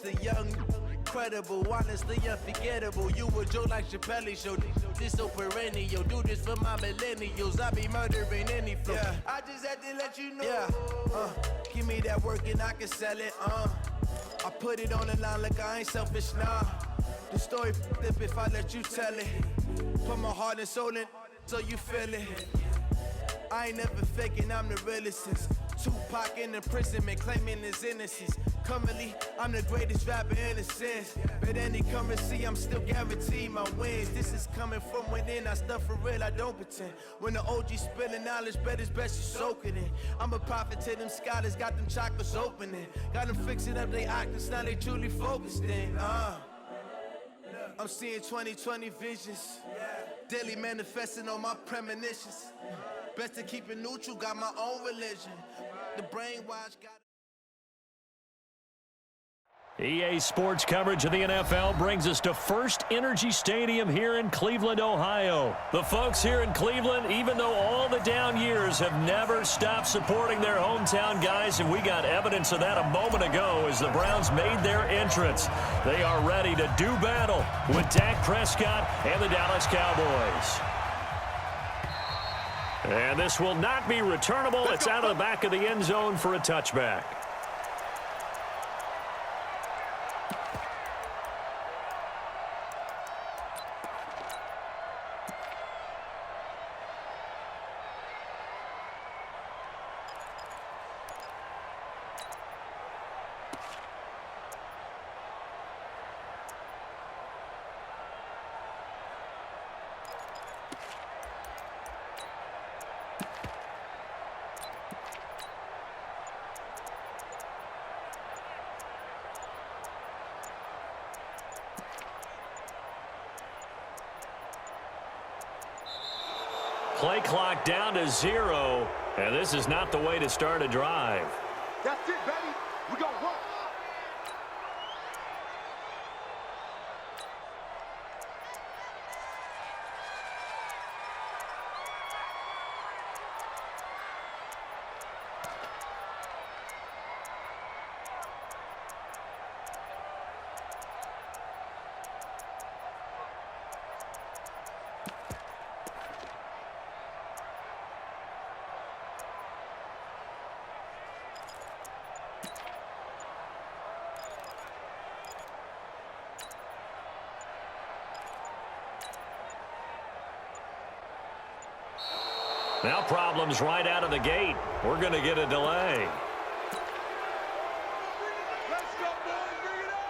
the young, incredible, honestly unforgettable. You a Joe like Chappelle show. This so perennial. Do this for my millennials. I be murdering any flow. Yeah. I just had to let you know. Yeah. Give me that work and I can sell it. I put it on the line like I ain't selfish, nah. The story flip if I let you tell it. Put my heart and soul in so you feel it. I ain't never faking, I'm the realest since Tupac in imprisonment, claiming his innocence. Currently, I'm the greatest rapper in a sense. But any currency, I'm still guaranteed my wins. This is coming from within, I stuff for real, I don't pretend. When the OG spilling knowledge, bet it's best you soak it in. I'm a prophet to them scholars, got them chakras opening. Got them fixing up they octaves, now they truly focused in. I'm seeing 2020 visions. Daily manifesting on my premonitions. Best to keep it neutral, got my own religion. The brainwash got. EA Sports coverage of the NFL brings us to First Energy Stadium here in Cleveland, Ohio. The folks here in Cleveland, even though all the down years, have never stopped supporting their hometown guys, and we got evidence of that a moment ago as the Browns made their entrance. They are ready to do battle with Dak Prescott and the Dallas Cowboys. And this will not be returnable. It's out of the back of the end zone for a touchback. Play clock down to 0, and this is not the way to start a drive. That's it, baby. We gon' work. Now problems right out of the gate. We're going to get a delay. Let's go, boys. Bring it on.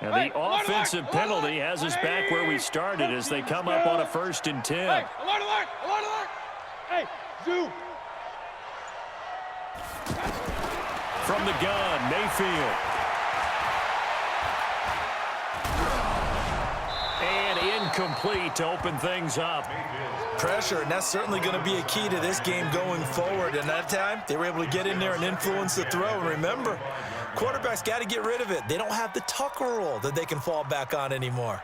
And the offensive penalty has us back where we started as they come up on a 1st and 10. Hey, alert, alert, alert, alert. Hey, zoom. From the gun, Mayfield. And incomplete to open things up. Pressure, and that's certainly going to be a key to this game going forward. And that time, they were able to get in there and influence the throw. And remember, quarterbacks got to get rid of it. They don't have the Tucker rule that they can fall back on anymore.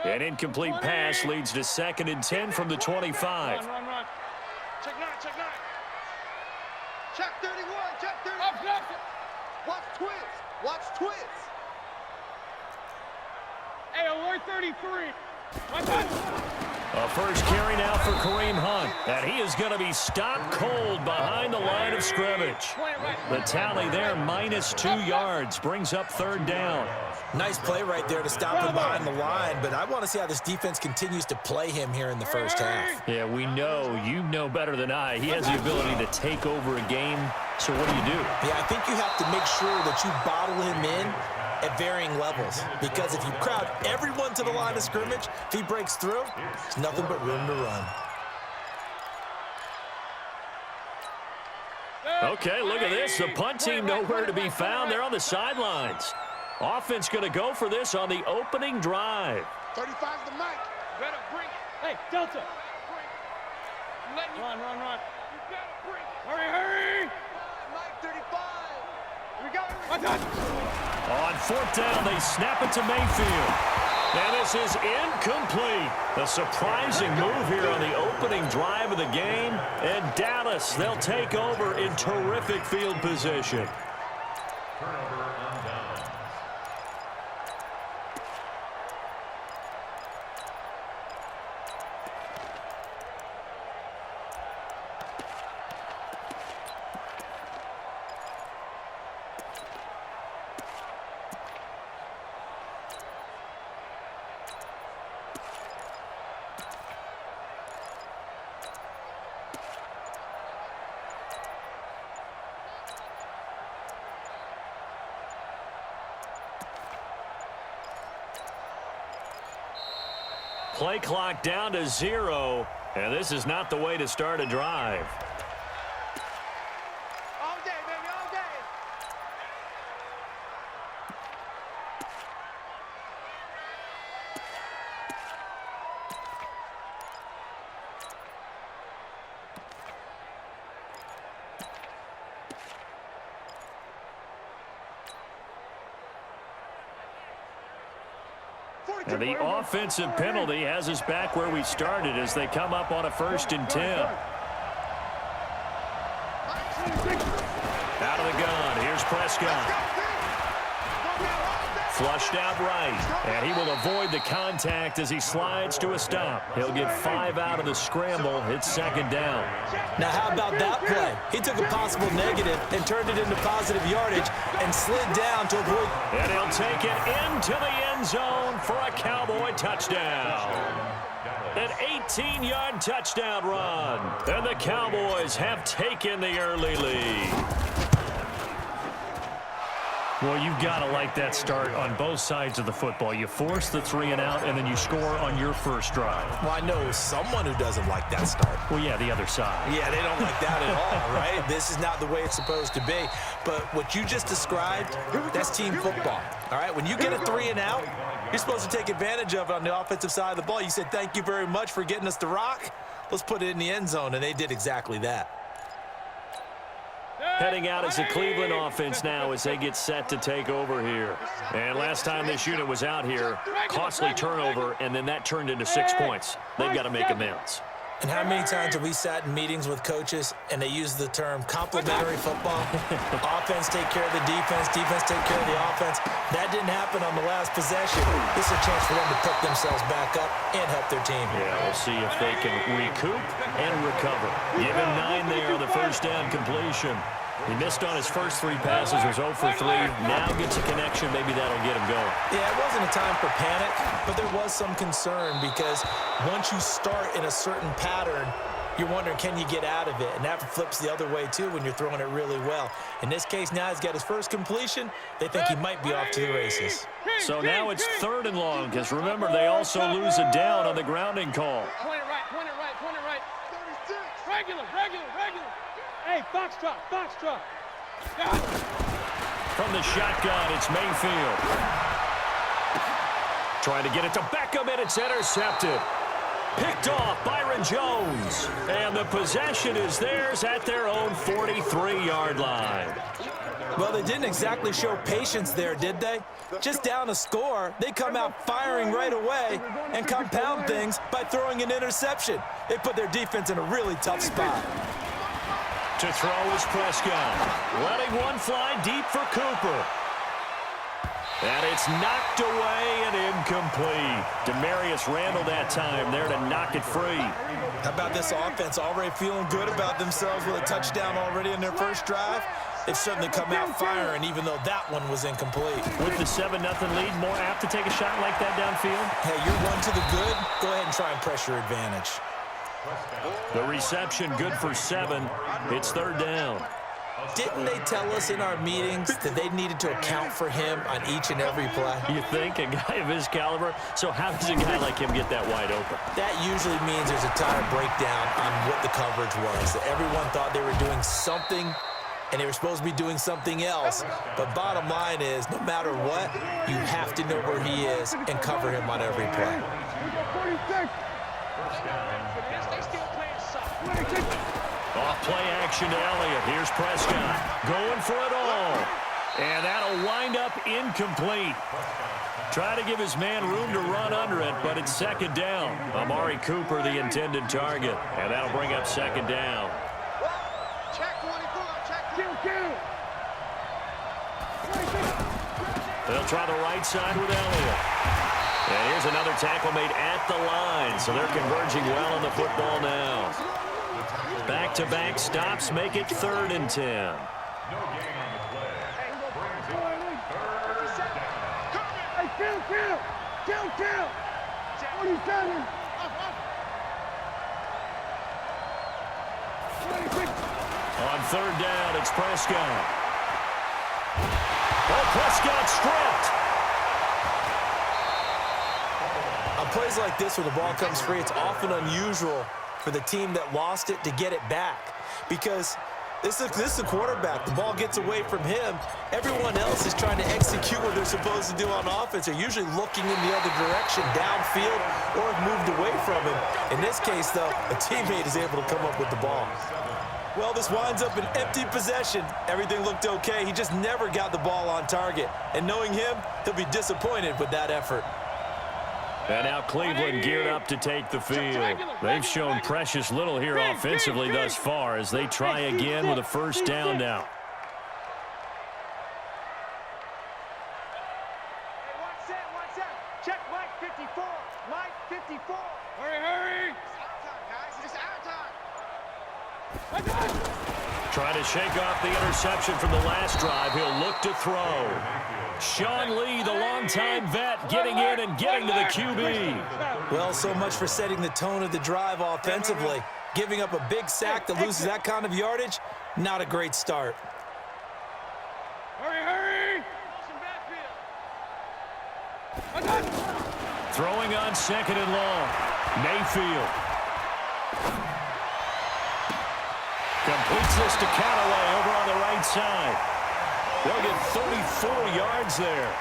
An incomplete pass leads to 2nd and 10 from the 25. Run, run, run. Check 9, check 9. Check 31, check 31. Watch twins. Watch twins. Hey, alert 33. Watch out. A first carry now for Kareem Hunt, and he is going to be stopped cold behind the line of scrimmage. The tally there, -2 yards, brings up 3rd down. Nice play right there to stop him behind the line, but I want to see how this defense continues to play him here in the first half. Yeah, we know, you know better than I, he has the ability to take over a game, so what do you do? Yeah, I think you have to make sure that you bottle him in at varying levels, because if you crowd everyone to the line of scrimmage, if he breaks through, there's nothing but room to run. Okay, look at this. The punt team nowhere to be found. They're on the sidelines. Offense going to go for this on the opening drive. 35's the mic. Better bring it. Hey, Delta. Run. You gotta bring it. Hurry. Mike 35. We got it. On fourth down, they snap it to Mayfield. And this is incomplete. A surprising move here on the opening drive of the game. And Dallas, they'll take over in terrific field position. Play clock down to 0, and this is not the way to start a drive. All day, baby, all day. And the offensive penalty has us back where we started as they come up on a 1st and 10. Out of the gun. Here's Prescott. Flushed out right. And he will avoid the contact as he slides to a stop. He'll get 5 out of the scramble. It's 2nd down. Now, how about that play? He took a possible negative and turned it into positive yardage and slid down to avoid. And he'll take it into the end zone for a Cowboy touchdown. An 18-yard touchdown run. And the Cowboys have taken the early lead. Well, you've got to like that start on both sides of the football. You force the 3-and-out, and then you score on your first drive. Well, I know someone who doesn't like that start. Well, yeah, the other side. Yeah, they don't like that at all, right? This is not the way it's supposed to be. But what you just described, that's team football, all right? When you get a 3-and-out, you're supposed to take advantage of it on the offensive side of the ball. You said, thank you very much for getting us the rock. Let's put it in the end zone, and they did exactly that. Heading out as the Cleveland offense now as they get set to take over here. And last time this unit was out here, costly turnover, and then that turned into 6 points. They've got to make amends. And how many times have we sat in meetings with coaches and they use the term complementary football? Offense take care of the defense, defense take care of the offense. That didn't happen on the last possession. This is a chance for them to pick themselves back up and help their team. Yeah, we'll see if they can recoup and recover. Give him 9 there on the first down completion. He missed on his first 3 passes, was 0 for 3. Now gets a connection. Maybe that'll get him going. Yeah, it wasn't a time for panic, but there was some concern because once you start in a certain pattern, you're wondering, can you get out of it? And that flips the other way, too, when you're throwing it really well. In this case, now he's got his first completion. They think he might be off to the races. So now it's 3rd and long, because remember, they also lose a down on the grounding call. Point it right. 36. Regular. Hey, Foxtrot. From the shotgun, it's Mayfield. Trying to get it to Beckham, and it's intercepted. Picked off Byron Jones. And the possession is theirs at their own 43-yard line. Well, they didn't exactly show patience there, did they? Just down a score, they come out firing right away and compound things by throwing an interception. They put their defense in a really tough spot. To throw is Prescott. Letting one fly deep for Cooper. And it's knocked away and incomplete. Demarius Randall that time there to knock it free. How about this offense already feeling good about themselves with a touchdown already in their first drive? They've certainly come out firing, even though that one was incomplete. With the 7-0 lead, more apt to take a shot like that downfield? Hey, you're one to the good. Go ahead and try and press your advantage. The reception good for 7. It's 3rd down. Didn't they tell us in our meetings that they needed to account for him on each and every play? You think? A guy of his caliber? So how does a guy like him get that wide open? That usually means there's a tire breakdown on what the coverage was. That everyone thought they were doing something and they were supposed to be doing something else. But bottom line is, no matter what, you have to know where he is and cover him on every play. Off play action to Elliott. Here's Prescott going for it all. And that'll wind up incomplete. Try to give his man room to run under it, but it's second down. Amari Cooper, the intended target. And that'll bring up second down. Check 24, check 2. They'll try the right side with Elliott. And here's another tackle made at the line, so they're converging well on the football now. Back-to-back stops make it 3rd and 10. Kill. 47. On 3rd down, it's Prescott. Oh, Prescott stripped. On plays like this where the ball comes free, it's often unusual for the team that lost it to get it back, because this is the quarterback. The ball gets away from him. Everyone else is trying to execute what they're supposed to do on offense. They're usually looking in the other direction, downfield, or have moved away from him. In this case, though, a teammate is able to come up with the ball. Well, this winds up an empty possession. Everything looked okay. He just never got the ball on target. And knowing him, he'll be disappointed with that effort. And now Cleveland geared up to take the field. They've shown precious little here offensively thus far as they try again with a first down now. One set. Check Mike 54. Mike 54. Hurry. It's our time. Try to shake off the interception from the last drive. He'll look to throw. Sean Lee, the longtime vet, getting in and getting to the QB. Well, so much for setting the tone of the drive offensively. Giving up a big sack that loses that kind of yardage, not a great start. Hurry. Throwing on 2nd and long. Mayfield. Completes this to Callaway over on the right side. They'll get 34 yards there.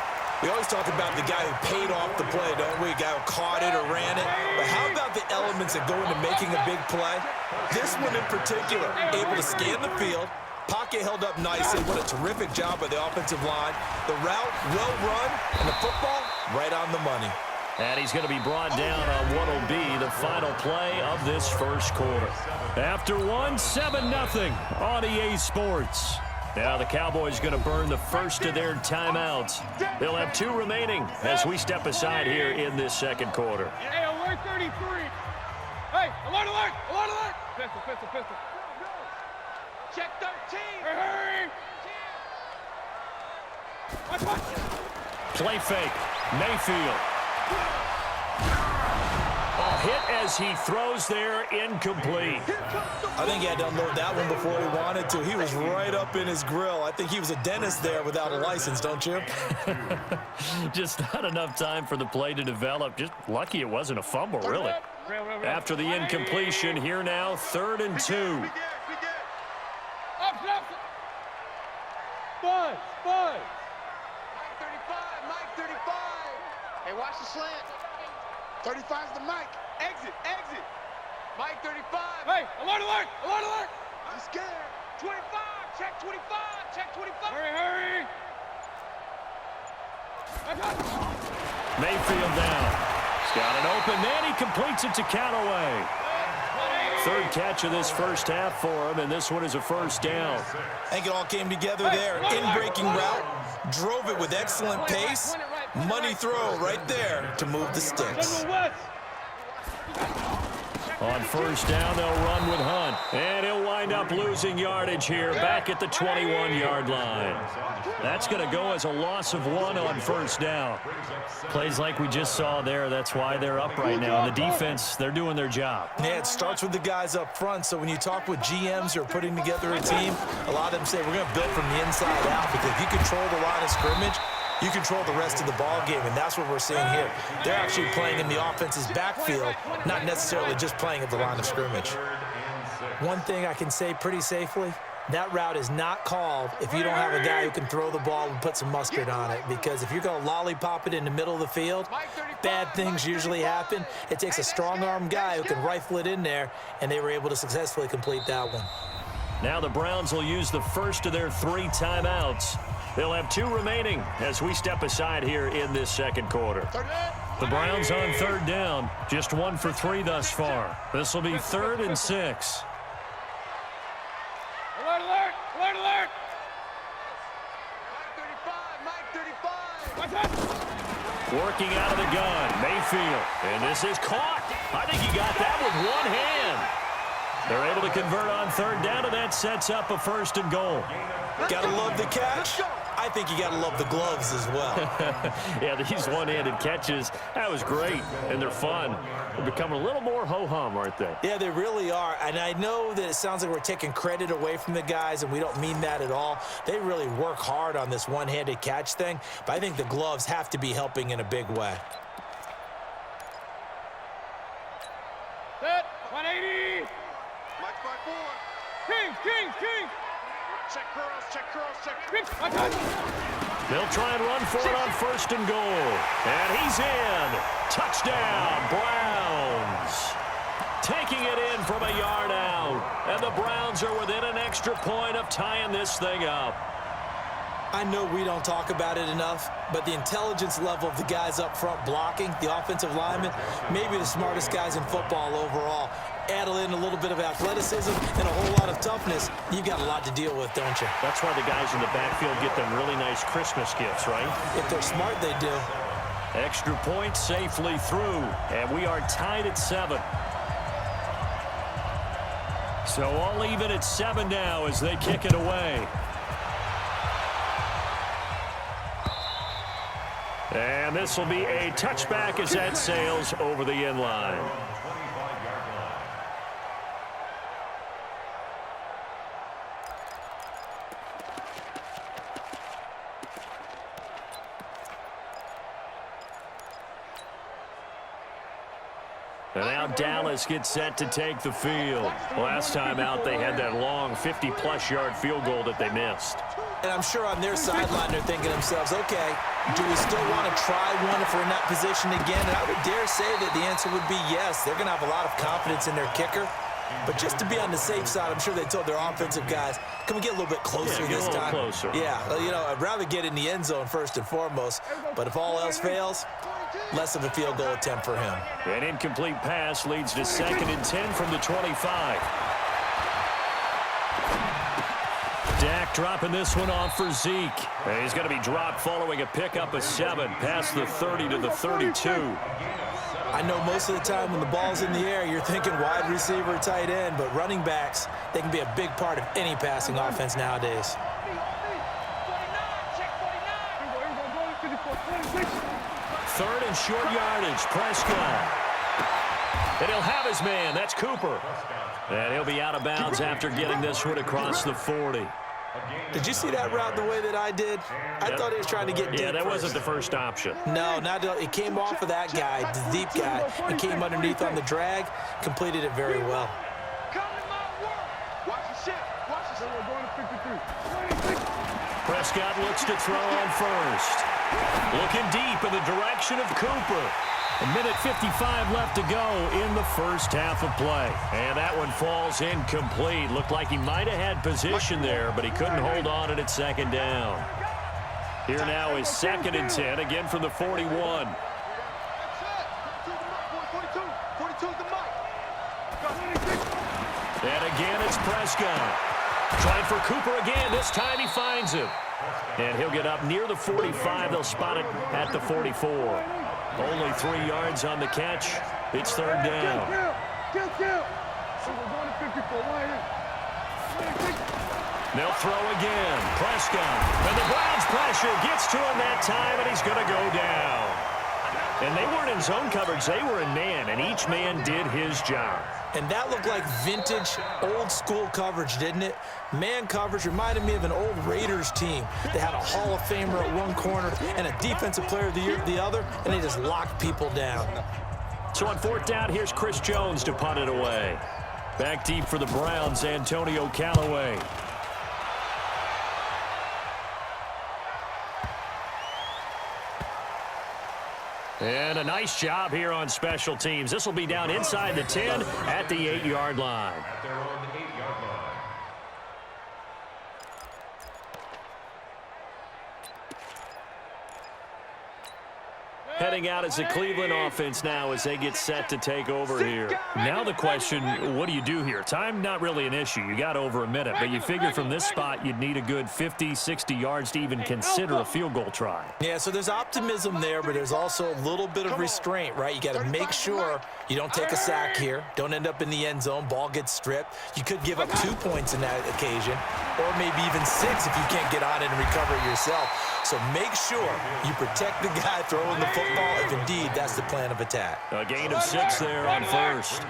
We always talk about the guy who paid off the play, don't we? A guy who caught it or ran it. But how about the elements that go into making a big play? This one in particular, able to scan the field. Pocket held up nicely. What a terrific job by the offensive line. The route, well run, and the football, right on the money. And he's going to be brought down on what will be the final play of this first quarter. After 7-0 on EA Sports. Now the Cowboys going to burn the first of their timeouts. They'll have 2 remaining as we step aside here in this second quarter. Hey, alert 33. Hey, alert. Pistol. Check 13. Hurry. Watch. Play fake. Mayfield. Hit as he throws there, incomplete. I think he had to unload that one before he wanted to. He was right up in his grill. I think he was a dentist there without a license, don't you? Just not enough time for the play to develop. Just lucky it wasn't a fumble, really. After the incompletion, here now, 3rd and 2. Up. Buzz. Mike 35. Hey, watch the slant. 35's the Mike. Exit. Mike 35. Hey, alert. He's scared. 25. Check 25. Hurry. Mayfield down. He's got it open, then he completes it to Callaway. 3rd catch of this first half for him, and this one is a first down. I think it all came together there. In-breaking route, drove it with excellent pace. Money throw right there to move the sticks. On first down, they'll run with Hunt. And he'll wind up losing yardage here back at the 21-yard line. That's going to go as a loss of 1 on first down. Plays like we just saw there, that's why they're up right now. And the defense, they're doing their job. Yeah, it starts with the guys up front. So when you talk with GMs who are putting together a team, a lot of them say we're going to build from the inside out, because if you control the line of scrimmage, you control the rest of the ball game, and that's what we're seeing here. They're actually playing in the offense's backfield, not necessarily just playing at the line of scrimmage. One thing I can say pretty safely, That route is not called if you don't have a guy who can throw the ball and put some mustard on it, because if you're going to lollipop it in the middle of the field, bad things usually happen. It takes a strong-arm guy who can rifle it in there, and they were able to successfully complete that one. Now the Browns will use the first of their 3 timeouts. They'll have 2 remaining as we step aside here in this second quarter. The Browns on third down, just 1 for 3 thus far. This will be 3rd and 6. Alert, alert! Alert, alert! Mike 35, Mike 35. Working out of the gun, Mayfield. And this is caught. I think he got that with one hand. They're able to convert on third down, and that sets up a 1st and goal. Gotta love the catch. I think you gotta love the gloves as well. Yeah, these one-handed catches, that was great, and they're fun. They're becoming a little more ho-hum, aren't they? Yeah, they really are. And I know that it sounds like we're taking credit away from the guys, and we don't mean that at all. They really work hard on this one-handed catch thing, but I think the gloves have to be helping in a big way. Set, 180! Mike 54. Kings, Kings, Kings! Check curls, check curls, check Kings, my touch! They'll try and run for it on 1st and goal. And he's in. Touchdown, Browns. Taking it in from a yard out. And the Browns are within an extra point of tying this thing up. I know we don't talk about it enough, but the intelligence level of the guys up front blocking, the offensive linemen, maybe the smartest guys in football overall. Add in a little bit of athleticism and a whole lot of toughness, you've got a lot to deal with, don't you? That's why the guys in the backfield get them really nice Christmas gifts, right? If they're smart, they do. Extra point safely through, and we are tied at 7. So all even at 7 now as they kick it away. And this will be a touchback as that sails over the end line. And now Dallas gets set to take the field. Last time out, they had that long 50-plus yard field goal that they missed. And I'm sure on their sideline they're thinking to themselves, okay, do we still want to try one if we're in that position again? And I would dare say that the answer would be yes. They're going to have a lot of confidence in their kicker. But just to be on the safe side, I'm sure they told their offensive guys, can we get a little bit closer this time? Closer. Yeah, you know, I'd rather get in the end zone first and foremost. But if all else fails, less of a field goal attempt for him. An incomplete pass leads to 2nd and 10 from the 25. Dak dropping this one off for Zeke. And he's going to be dropped following a pickup of 7 past the 30 to the 32. I know most of the time when the ball's in the air, you're thinking wide receiver, tight end, but running backs, they can be a big part of any passing offense nowadays. 3rd and short yardage, Prescott. And he'll have his man, that's Cooper. And he'll be out of bounds after getting this one across the 40. Did you see that route the way that I did? I thought he was trying to get deep. Yeah, that first. wasn't the first option. No, it came off of that guy, the deep guy, and came underneath on the drag, completed it very well. Come to my work. Watch the shit. Watch the shit. We're going to 53. Prescott looks to throw on 1st. Looking deep in the direction of Cooper. A minute 55 left to go in the first half of play. And that one falls incomplete. Looked like he might have had position there, but he couldn't hold on at 2nd down. Here now is 2nd and 10, again from the 41. 42 to the mic. And again it's Prescott. Trying for Cooper again. This time he finds him. And he'll get up near the 45. They'll spot it at the 44. Only 3 yards on the catch. It's 3rd down. Kill. So we're going to 54. They'll throw again. Prescott. And the Browns pressure gets to him that time, and he's going to go down. And they weren't in zone coverage. They were in man, and each man did his job. And that looked like vintage, old-school coverage, didn't it? Man coverage reminded me of an old Raiders team. They had a Hall of Famer at one corner and a Defensive Player of the Year at the other, and they just locked people down. So on 4th down, here's Chris Jones to punt it away. Back deep for the Browns, Antonio Callaway. And a nice job here on special teams. This will be down inside the 10 at the 8-yard line. At their own 8-yard line. Heading out as the Cleveland offense now as they get set to take over here. Now the question, what do you do here? Time not really an issue. You got over a minute, but you figure from this spot you'd need a good 50, 60 yards to even consider a field goal try. Yeah, so there's optimism there, but there's also a little bit of restraint, right? You got to make sure you don't take a sack here, don't end up in the end zone, ball gets stripped. You could give up 2 points in that occasion, or maybe even 6 if you can't get on it and recover it yourself. So make sure you protect the guy throwing the football if indeed that's the plan of attack. A gain of 6 there on first.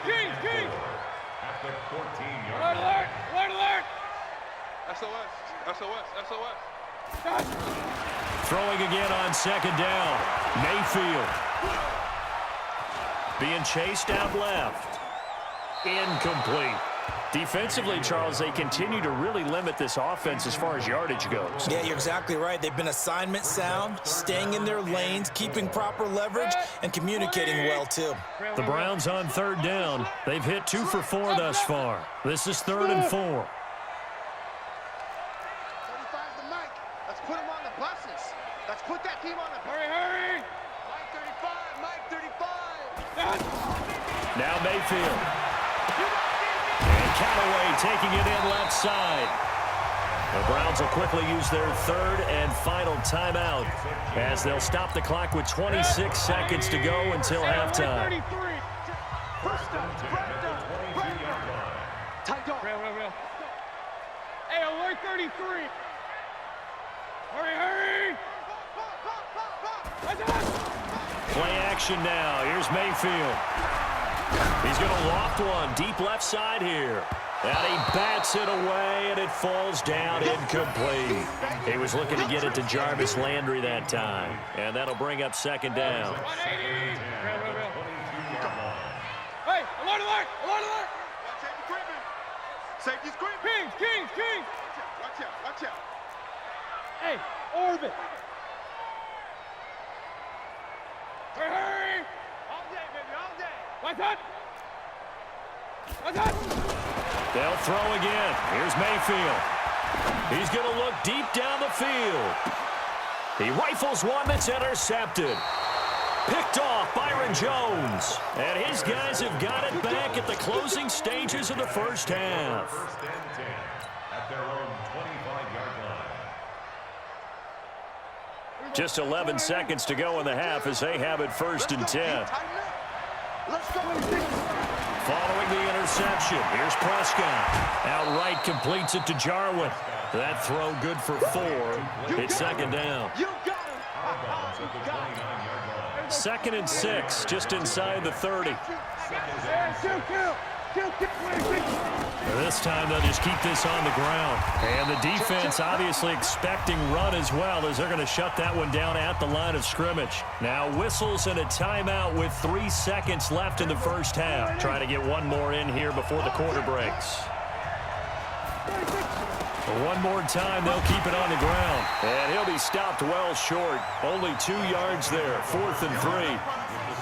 King. At the 14-yard Alert, line. alert, alert. SOS. Throwing again on second down. Mayfield. Being chased out left. Incomplete. Defensively, Charles, they continue to really limit this offense as far as yardage goes. Yeah, you're exactly right. They've been assignment sound, staying in their lanes, keeping proper leverage, and communicating well, too. The Browns on third down. They've hit 2 for 4 thus far. This is 3rd and 4. 35 the mic. Let's put him on the buses. Let's put that team on the buses. Hurry. Mike 35. Now Mayfield. And Callaway taking it in left side. The Browns will quickly use their 3rd and final timeout as they'll stop the clock with 26 seconds to go until halftime. 33. Tight dog. Real. Hey, alert 33. Hurry. Play action now. Here's Mayfield. He's going to loft one deep left side here. And he bats it away, and it falls down incomplete. He was looking to get it to Jarvis Landry that time. And that'll bring up second down. 180. Real. Hey, alert. Safety's creeping. King. Watch out. Hey, orbit. Hurry. All day, baby, all day. What's that? They'll throw again. Here's Mayfield. He's going to look deep down the field. He rifles one that's intercepted. Picked off Byron Jones. And his guys have got it back at the closing stages of the first half. First and 10 at their own 25-yard line. Just 11 seconds to go in the half as they have it 1st and 10. Let's go. Following the interception, here's Prescott. Outright completes it to Jarwin. That throw good for 4. It's second down. You got him. 2nd and 6, just inside the 30. This time they'll just keep this on the ground. And the defense obviously expecting run as well as they're going to shut that one down at the line of scrimmage. Now whistles and a timeout with 3 seconds left in the first half. Trying to get one more in here before the quarter breaks. One more time, they'll keep it on the ground. And he'll be stopped well short. Only 2 yards there, 4th and 3.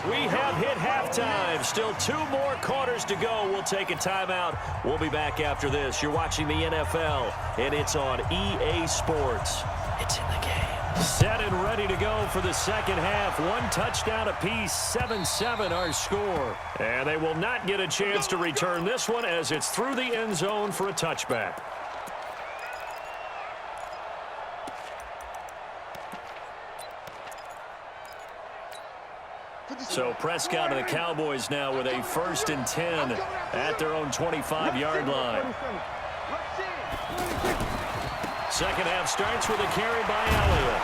We have hit halftime. Still 2 more quarters to go. We'll take a timeout. We'll be back after this. You're watching the NFL, and it's on EA Sports. It's in the game. Set and ready to go for the second half. 1 touchdown apiece, 7-7 our score. And they will not get a chance to return this one as it's through the end zone for a touchback. So Prescott and the Cowboys now with a 1st and 10 at their own 25-yard line. Second half starts with a carry by Elliott.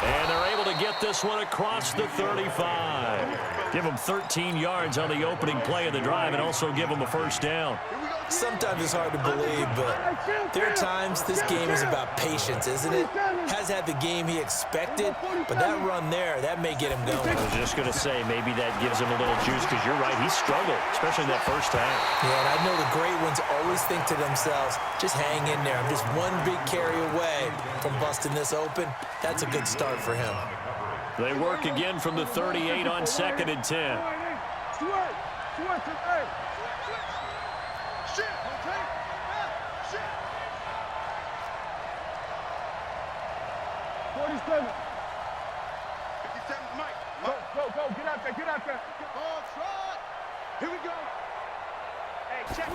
And they're able to get this one across the 35. Give them 13 yards on the opening play of the drive and also give them a first down. Sometimes it's hard to believe, but there are times this game is about patience, isn't it? Has had the game he expected, but that run there, that may get him going. I was just going to say, maybe that gives him a little juice because you're right, he struggled, especially in that first half. Yeah, and I know the great ones always think to themselves, just hang in there. I'm just one big carry away from busting this open. That's a good start for him. They work again from the 38 on 2nd and 10. Go, get out there. Ball trot. Here we go. Hey, check.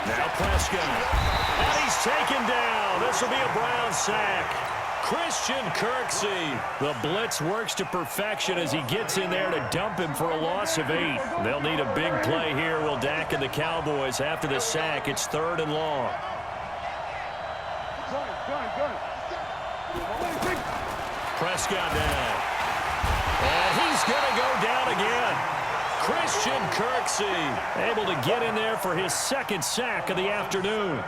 Now Prescott. And he's taken down. This will be a Brown sack. Christian Kirksey. The blitz works to perfection as he gets in there to dump him for a loss of 8. They'll need a big play here, will Dak and the Cowboys. After the sack, it's 3rd and long. Prescott down. And he's going to go down again. Christian Kirksey able to get in there for his 2nd sack of the afternoon.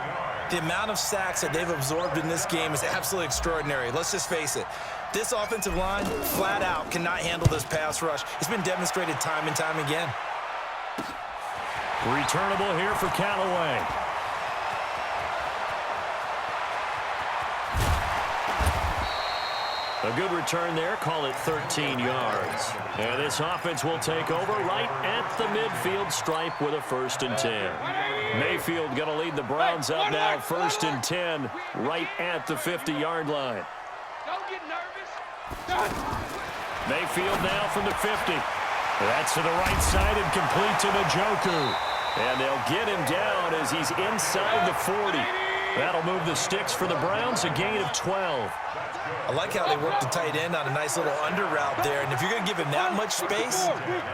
The amount of sacks that they've absorbed in this game is absolutely extraordinary. Let's just face it. This offensive line, flat out, cannot handle this pass rush. It's been demonstrated time and time again. Returnable here for Callaway. A good return there, call it 13 yards. And this offense will take over right at the midfield stripe with a 1st and 10. Mayfield going to lead the Browns up now, 1st and 10, right at the 50-yard line. Don't get nervous. Mayfield now from the 50. That's to the right side and complete to Njoku. And they'll get him down as he's inside the 40. That'll move the sticks for the Browns, a gain of 12. I like how they work the tight end on a nice little under route there. And if you're going to give him that much space,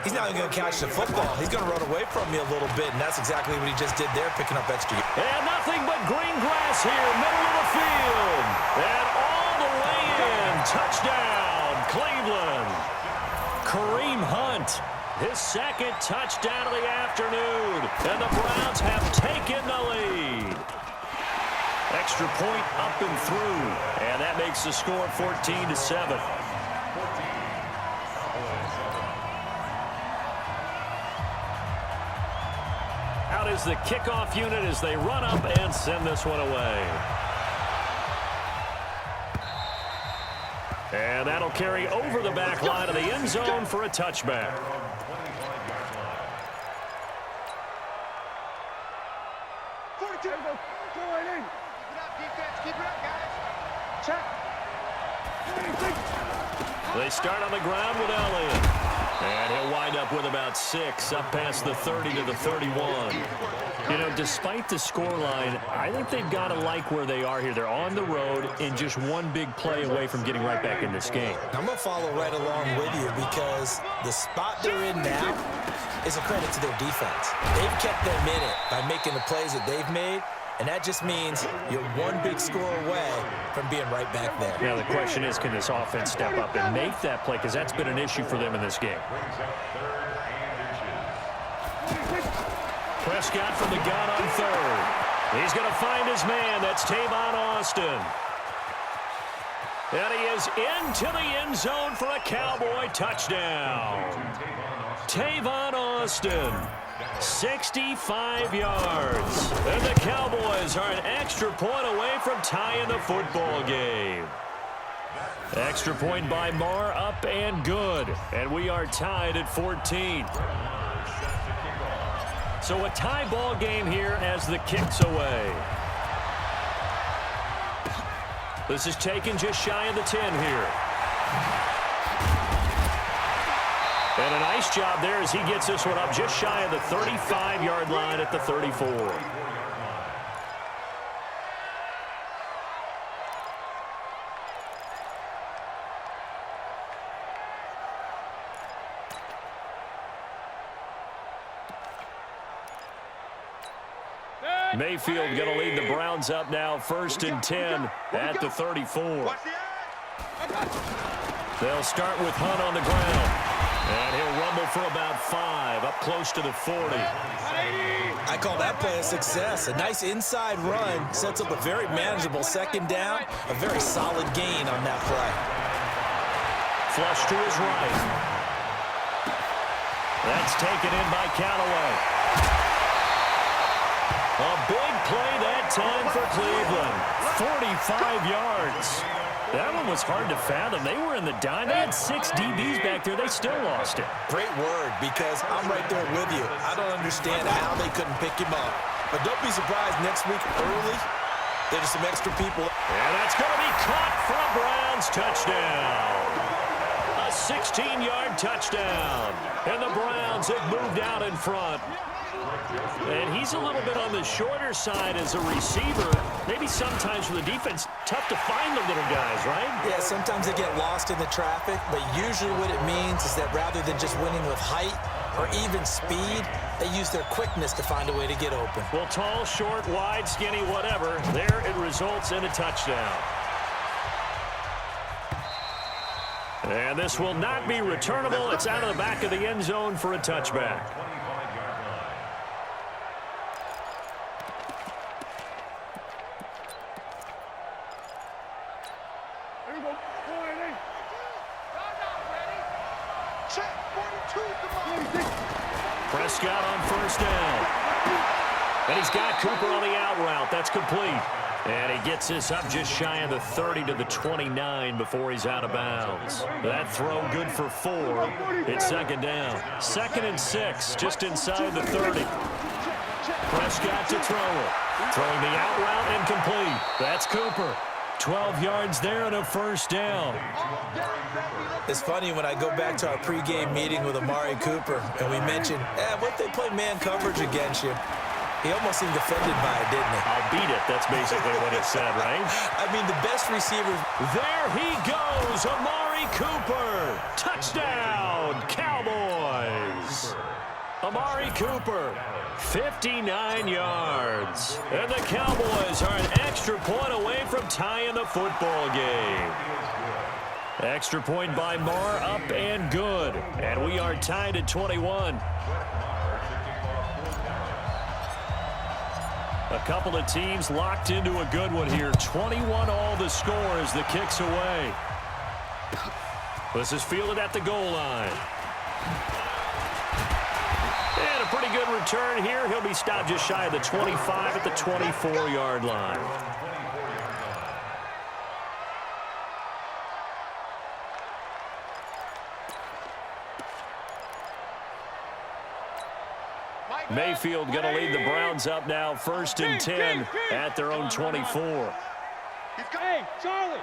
he's not even going to catch the football. He's going to run away from you a little bit, and that's exactly what he just did there, picking up extra. And nothing but green grass here, middle of the field. And all the way in. Touchdown, Cleveland. Kareem Hunt, his 2nd touchdown of the afternoon. And the Browns have taken the lead. Extra point up and through. And that makes the score 14-7. Out is the kickoff unit as they run up and send this one away. And that'll carry over the back line of the end zone for a touchback. They start on the ground with Elliott. And he'll wind up with about 6, up past the 30 to the 31. You know, despite the scoreline, I think they've got to like where they are here. They're on the road and just one big play away from getting right back in this game. I'm going to follow right along with you because the spot they're in now is a credit to their defense. They've kept them in it by making the plays that they've made. And that just means you're one big score away from being right back there. Now the question is, can this offense step up and make that play? Because that's been an issue for them in this game. Prescott from the gun on 3rd. He's going to find his man. That's Tavon Austin. And he is into the end zone for a Cowboy touchdown. Tavon Austin. 65 yards. And the Cowboys are an extra point away from tying the football game. Extra point by Marr, up and good. And we are tied at 14. So a tie ball game here as the kick's away. This is taken just shy of the 10 here. And a nice job there as he gets this one up just shy of the 35-yard line at the 34. Mayfield going to lead the Browns up now, 1st and 10 at the 34. They'll start with Hunt on the ground. And he'll rumble for about 5, up close to the 40. I call that play a success. A nice inside run sets up a very manageable 2nd down, a very solid gain on that play. Flush to his right. That's taken in by Callaway. A big play that time for Cleveland. 45 yards. That one was hard to fathom. They were in the dime. They had 6 DBs back there. They still lost it. Great word, because I'm right there with you. I don't understand how they couldn't pick him up. But don't be surprised next week early, there's some extra people. And that's going to be caught for a Browns touchdown. A 16-yard touchdown. And the Browns have moved out in front. And he's a little bit on the shorter side as a receiver. Maybe sometimes for the defense, tough to find the little guys, right? Yeah, sometimes they get lost in the traffic, but usually what it means is that rather than just winning with height or even speed, they use their quickness to find a way to get open. Well, tall, short, wide, skinny, whatever, there it results in a touchdown. And this will not be returnable. It's out of the back of the end zone for a touchback. Prescott on first down. And he's got Cooper on the out route. That's complete. And he gets this up just shy of the 30 to the 29 before he's out of bounds. That throw good for 4. It's second down. 2nd and 6, just inside the 30. Prescott to throw it. Throwing the out route and complete. That's Cooper. 12 yards there and a first down. It's funny when I go back to our pregame meeting with Amari Cooper and we mentioned, what if they play man coverage against you? He almost seemed offended by it, didn't he? I'll beat it. That's basically what it said, right? I mean, the best receivers. There he goes, Amari Cooper. Touchdown, Cowboys. Amari Cooper, 59 yards. And the Cowboys are an extra point away from tying the football game. Extra point by Marr, up and good. And we are tied at 21. A couple of teams locked into a good one here. 21 all the score as the kick's away. This is fielded at the goal line. And a pretty good return here. He'll be stopped just shy of the 25 at the 24-yard line. Mayfield going to lead the Browns up now, 1st and 10 at their own 24. Hey, Charlie!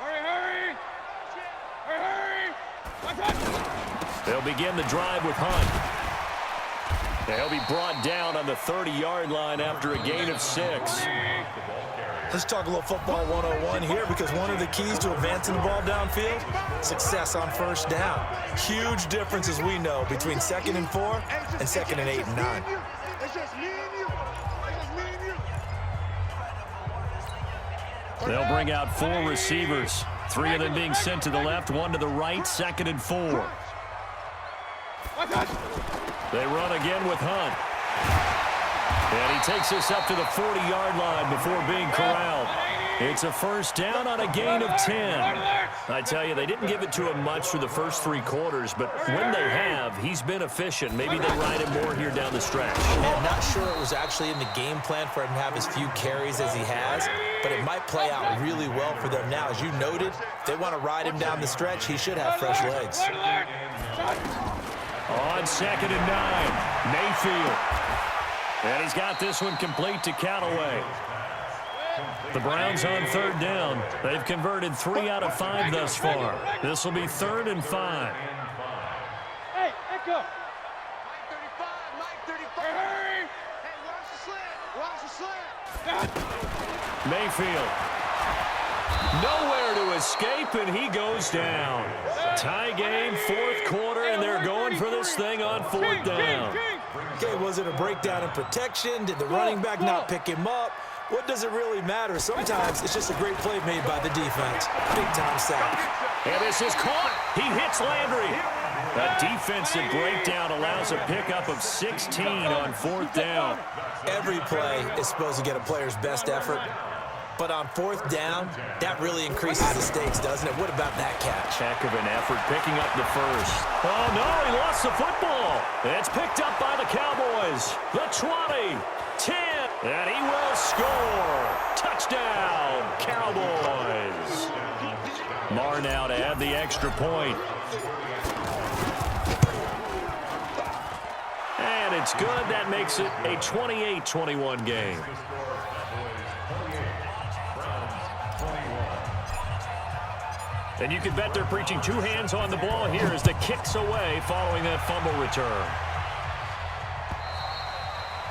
Hurry! They'll begin the drive with Hunt. They'll be brought down on the 30-yard line after a gain of 6. Let's talk a little football 101 here, because one of the keys to advancing the ball downfield, success on first down. Huge difference, as we know, between 2nd and 4 and 2nd and 8 and 9. They'll bring out 4 receivers. 3 of them being sent to the left, 1 to the right, 2nd and 4. They run again with Hunt. And he takes this up to the 40-yard line before being corralled. It's a first down on a gain of 10. I tell you, they didn't give it to him much for the first 3 quarters, but when they have, he's been efficient. Maybe they ride him more here down the stretch. I'm not sure it was actually in the game plan for him to have as few carries as he has, but it might play out really well for them now. As you noted, if they want to ride him down the stretch, he should have fresh legs. On 2nd and 9, Mayfield. And he's got this one complete to Callaway. The Browns on 3rd down. They've converted 3 out of 5 thus far. This will be 3rd and 5. Hey, Echo! Mike 35. Hey, watch the slant. Mayfield. Nowhere to escape, and he goes down. Tie game, 4th quarter, and they're going for this thing on 4th down. Okay, was it a breakdown in protection? Did the running back not pick him up? What does it really matter? Sometimes it's just a great play made by the defense. Big-time sack. And this is caught. He hits Landry. A defensive breakdown allows a pickup of 16 on 4th down. Every play is supposed to get a player's best effort. But on 4th down, that really increases the stakes, doesn't it? What about that catch? Heck of an effort picking up the first. Oh, no, he lost the football. It's picked up by the Cowboys. The 20, 10, and he will score. Touchdown, Cowboys. Marr now to add the extra point. And it's good. That makes it a 28-21 game. And you can bet they're preaching two hands on the ball here as the kick's away following that fumble return.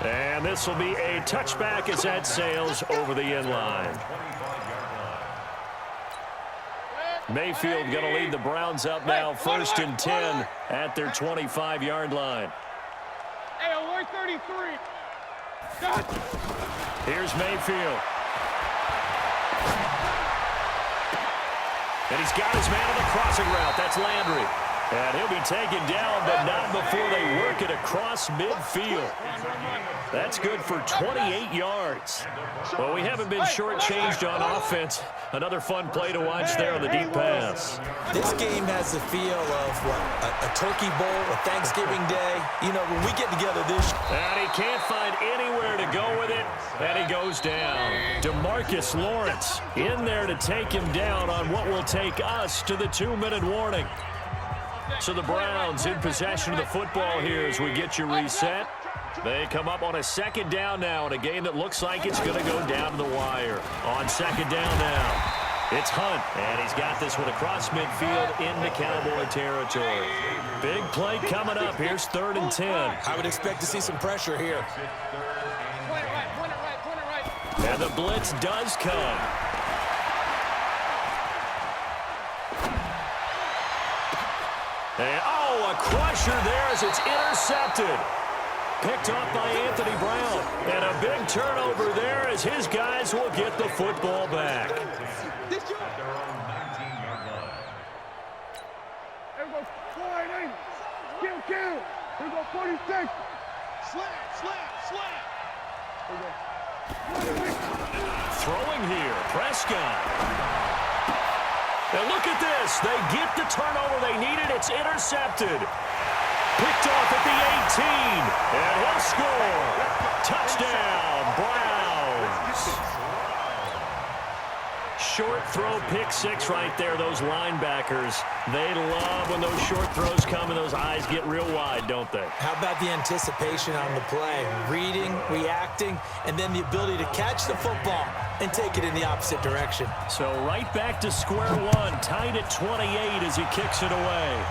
And this will be a touchback as that sails over the end line. Mayfield going to lead the Browns up now, 1st and 10 at their 25-yard line. Hey, alert 33. Here's Mayfield. And he's got his man on the crossing route. That's Landry. And he'll be taken down, but not before they work it across midfield. That's good for 28 yards. Well, we haven't been shortchanged on offense. Another fun play to watch there on the deep pass. This game has the feel of, a Turkey Bowl, a Thanksgiving Day. You know, when we get together this... And he can't find anywhere to go with it, and he goes down. DeMarcus Lawrence in there to take him down on what will take us to the 2-minute warning. So the Browns in possession of the football here as we get you reset. They come up on a 2nd down now in a game that looks like it's going to go down to the wire. On 2nd down now, it's Hunt, and he's got this one across midfield into Cowboy territory. Big play coming up. Here's 3rd and 10. I would expect to see some pressure here. And the blitz does come. And, a crusher there as it's intercepted. Picked off by Anthony Brown. And a big turnover there as his guys will get the football back. Everybody, slide in. Kill. Here we go, 46. Slam. Throwing here, Prescott. And look at this. They get the turnover they needed. It's intercepted. Picked off at the 18. And he'll score. Touchdown, Browns. Short throw, pick 6 right there. Those linebackers, they love when those short throws come and those eyes get real wide, don't they? How about the anticipation on the play? Reading, reacting, and then the ability to catch the football and take it in the opposite direction. So right back to square one, tied at 28 as he kicks it away.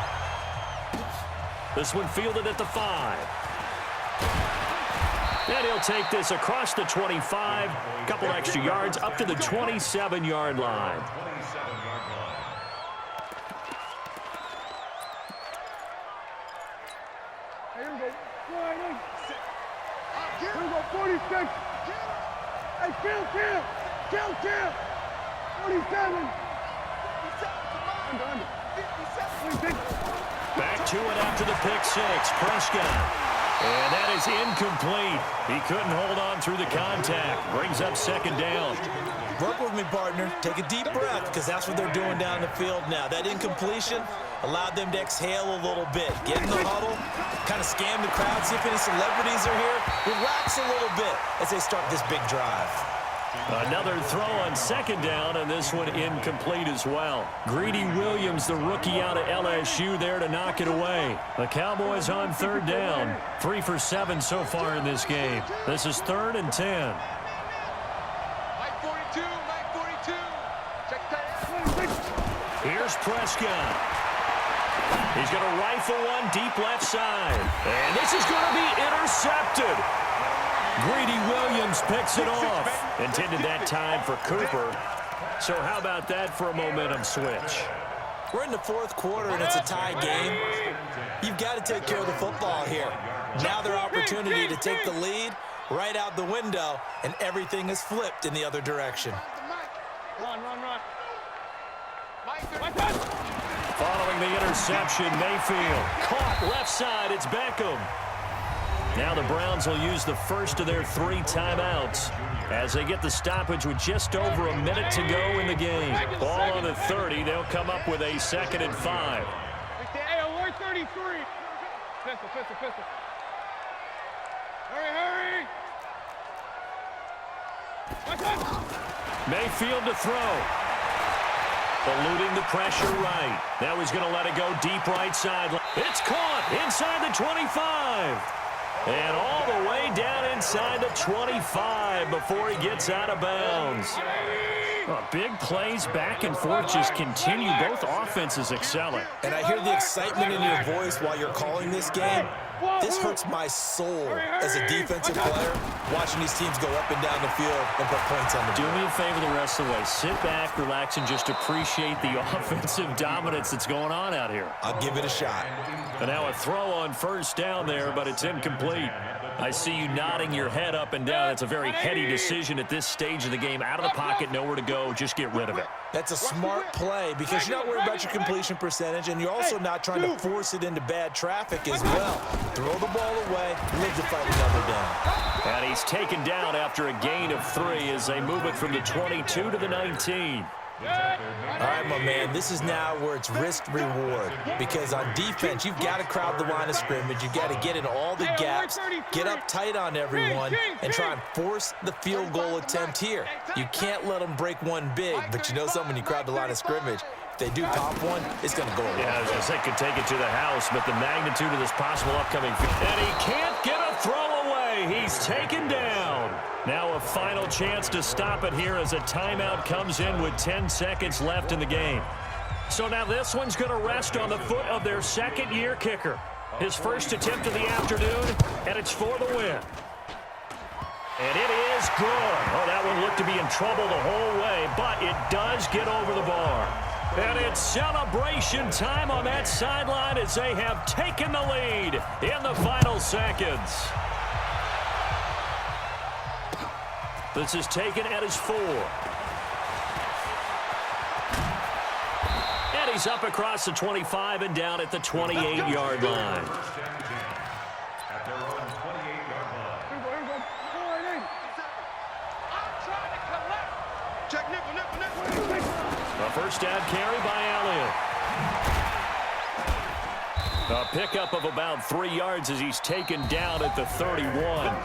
This one fielded at the 5. And he'll take this across the 25, a couple extra yards, up to the 27-yard line. Here we go, slide in. Here we go, 46. Hey, kill. 47. Under. 56. Back to it after the pick 6, Prescott. And that is incomplete. He couldn't hold on through the contact. Brings up 2nd down. Work with me, partner. Take a deep breath, because that's what they're doing down the field now. That incompletion allowed them to exhale a little bit. Get in the huddle, kind of scan the crowd, see if any celebrities are here. Relax a little bit as they start this big drive. Another throw on 2nd down, and this one incomplete as well. Greedy Williams, the rookie out of LSU, there to knock it away. The Cowboys on 3rd down. 3 for 7 so far in this game. This is 3rd and 10. Mike 42. Check that. Here's Prescott. He's going to rifle one deep left side. And this is going to be intercepted. Greedy Williams picks it off. Intended that time for Cooper. So how about that for a momentum switch? We're in the 4th quarter, and it's a tie game. You've got to take care of the football here. Now their opportunity to take the lead right out the window, and everything is flipped in the other direction. Run. Following the interception, Mayfield caught left side. It's Beckham. Now the Browns will use the first of their 3 timeouts as they get the stoppage with just over a minute to go in the game. Ball on the 30. They'll come up with a 2nd and 5. Hey, alert 33. Pistol. Hurry. Watch out. Mayfield to throw. Eluding the pressure right. Now he's going to let it go deep right side. It's caught inside the 25. And all the way down inside the 25 before he gets out of bounds. Big plays back and forth just continue. Both offenses excelling. And I hear the excitement in your voice while you're calling this game. This hurts my soul as a defensive player, watching these teams go up and down the field and put points on the board. Do me a favor the rest of the way. Sit back, relax, and just appreciate the offensive dominance that's going on out here. I'll give it a shot. And now a throw on first down there, but it's incomplete. I see you nodding your head up and down. It's a very heady decision at this stage of the game. Out of the pocket, nowhere to go. Just get rid of it. That's a smart play because you're not worried about your completion percentage, and you're also not trying to force it into bad traffic as well. Throw the ball away, live to fight another down. And he's taken down after a gain of 3 as they move it from the 22 to the 19. All right, my man, this is now where it's risk-reward because on defense, you've got to crowd the line of scrimmage. You've got to get in all the gaps, get up tight on everyone, and try and force the field goal attempt here. You can't let them break one big, but you know something, when you crowd the line of scrimmage, if they do pop one, it's going to go away. Yeah, I was going to say could take it to the house, but the magnitude of this possible upcoming field. And he can't get a throw away. He's taken down. Now a final chance to stop it here as a timeout comes in with 10 seconds left in the game. So now this one's going to rest on the foot of their second-year kicker. His first attempt of the afternoon, and it's for the win. And it is good. Oh, that one looked to be in trouble the whole way, but it does get over the bar. And it's celebration time on that sideline as they have taken the lead in the final seconds. This is taken at his 4. And he's up across the 25 and down at the 28-yard line. At their own 28-yard line. Check nickel. A first down carry by Elliott. A pickup of about 3 yards as he's taken down at the 31.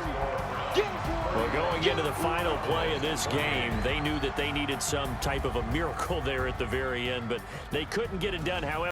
Well, going into the final play of this game, they knew that they needed some type of a miracle there at the very end, but they couldn't get it done. However,